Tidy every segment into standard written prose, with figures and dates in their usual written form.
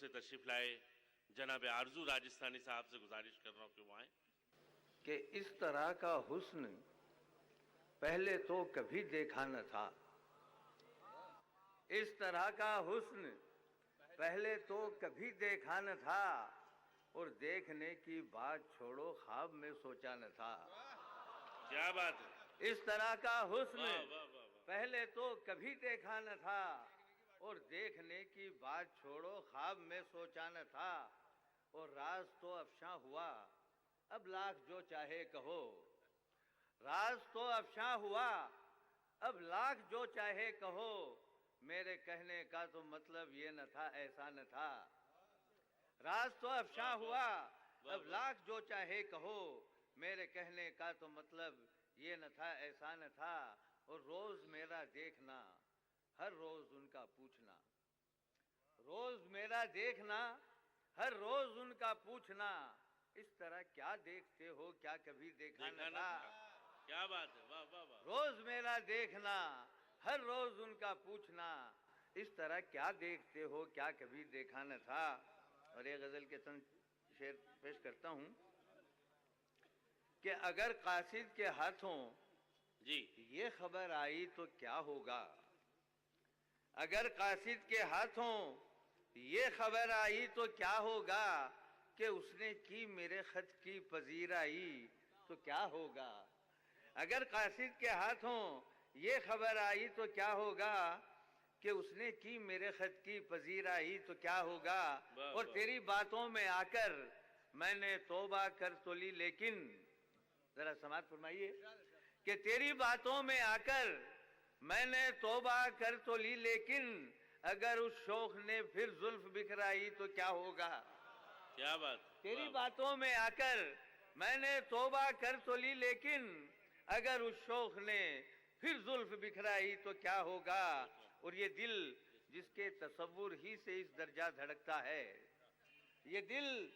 سے تشریف لائے جناب آرزو راجستھانی صاحب سے گزارش کر رہا ہوں کہ وہ آئیں. کہ اس طرح کا حسن پہلے تو کبھی دیکھا نہ تھا. اس طرح کا حسن پہلے تو کبھی دیکھا نہ تھا، اور دیکھنے کی بات چھوڑو خواب میں سوچا نہ تھا. کیا بات ہے. اس طرح کا حسن واہ واہ واہ واہ. پہلے تو کبھی دیکھا نہ تھا، اور دیکھنے کی بات چھوڑو خواب میں سوچا نہ تھا. اور راز تو افشاں ہوا اب لاکھ جو چاہے کہو. راز تو افشاں ہوا اب لاکھ جو چاہے کہو. میرے کہنے کا تو مطلب یہ نہ تھا، ایسا نہ تھا. راز تو افشاں ہوا اب لاکھ جو چاہے کہو. میرے کہنے کا تو مطلب یہ نہ تھا، ایسا نہ تھا. اور روز میرا دیکھنا ہر روز ان کا پوچھنا. روز میرا دیکھنا ہر روز ان کا پوچھنا. اس طرح کیا دیکھتے ہو کیا کبھی دیکھا نہ تھا. کیا بات ہے. واہ واہ واہ. روز میرا دیکھنا ہر روز ان کا پوچھنا. اس طرح کیا دیکھتے ہو کیا کبھی دیکھا نہ تھا. اور ایک غزل کے چند شعر پیش کرتا ہوں کہ اگر قاصد کے ہاتھوں جی یہ خبر آئی تو کیا ہوگا. اگر قاصد کے ہاتھوں یہ خبر آئی تو کیا ہوگا. کہ اس نے کی میرے خط کی پذیرائی تو کیا ہوگا. اگر قاصد کے ہاتھوں یہ خبر آئی تو کیا ہوگا. کہ اس نے کی میرے خط کی پذیرائی تو کیا ہوگا. اور تیری باتوں میں آ کر میں نے توبہ کر تو لی، لیکن ذرا سماعت فرمائیے کہ تیری باتوں میں آ کر میں نے توبہ کر تو لی، لیکن اگر اس شوخ نے پھر زلف بکھرائی تو کیا ہوگا. کیا بات. تیری باتوں میں آ کر میں نے توبہ کر تو لی، لیکن اگر اس شوخ نے پھر زلف بکھرائی تو کیا ہوگا. اور یہ دل جس کے تصور ہی سے اس درجہ دھڑکتا ہے، یہ دل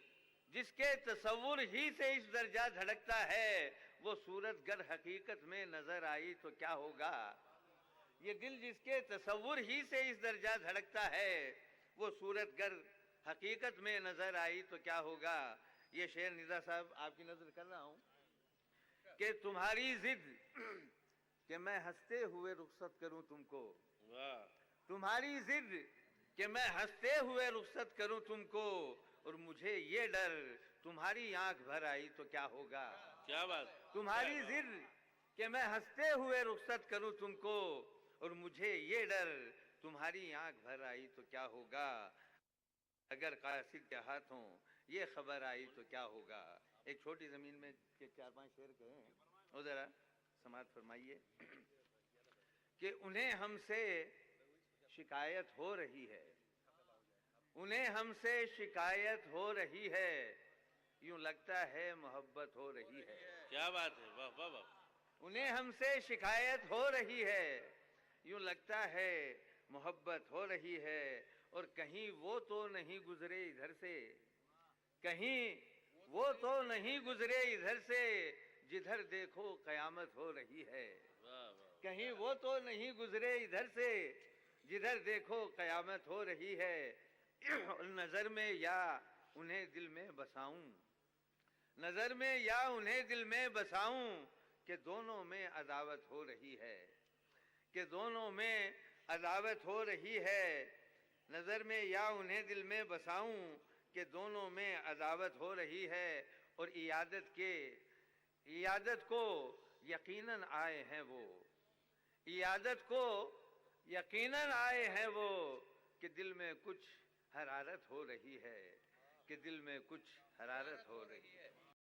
جس کے تصور ہی سے اس درجہ دھڑکتا ہے، وہ صورت گر حقیقت میں نظر آئی تو کیا ہوگا. یہ دل جس کے تصور ہی سے اس درجہ دھڑکتا ہے، وہ صورت گر حقیقت میں نظر آئی تو کیا ہوگا. یہ شعر ندا صاحب آپ کی نظر کر رہا ہوں کہ تمہاری ضد کہ میں ہنستے ہوئے رخصت کروں تم کو. تمہاری ضد کہ میں ہنستے ہوئے رخصت کروں تم کو. اور مجھے یہ ڈر تمہاری آنکھ بھر آئی تو کیا ہوگا. کیا بات. تمہاری ضد کہ میں ہنستے ہوئے رخصت کروں تم کو. اور مجھے یہ ڈر تمہاری آنکھ بھر آئی تو کیا ہوگا. اگر قاصد کے ہاتھوں یہ خبر آئی تو کیا ہوگا. ایک چھوٹی زمین میں کے 4-5 شعر کہیں اور ذرا سماعت فرمائیے کہ انہیں ہم سے شکایت ہو رہی ہے. انہیں ہم سے شکایت ہو رہی ہے. یوں لگتا ہے محبت ہو رہی ہے. کیا بات ہے. واہ واہ واہ. انہیں ہم سے شکایت ہو رہی ہے. یوں لگتا ہے محبت ہو رہی ہے. اور کہیں وہ تو نہیں گزرے ادھر سے، کہیں وہ تو نہیں گزرے ادھر سے، جدھر دیکھو قیامت ہو رہی ہے. کہیں وہ تو نہیں گزرے ادھر سے، جدھر دیکھو قیامت ہو رہی ہے. نظر میں یا انہیں دل میں بساؤں، نظر میں یا انہیں دل میں بساؤں، کہ دونوں میں عداوت ہو رہی ہے. کہ دونوں میں عداوت ہو رہی ہے. نظر میں یا انہیں دل میں بساؤں، کہ دونوں میں عداوت ہو رہی ہے. اور عیادت کو یقیناً آئے ہیں وہ، عیادت کو یقیناً آئے ہیں وہ، کہ دل میں کچھ حرارت ہو رہی ہے. کہ دل میں کچھ حرارت ہو رہی ہے.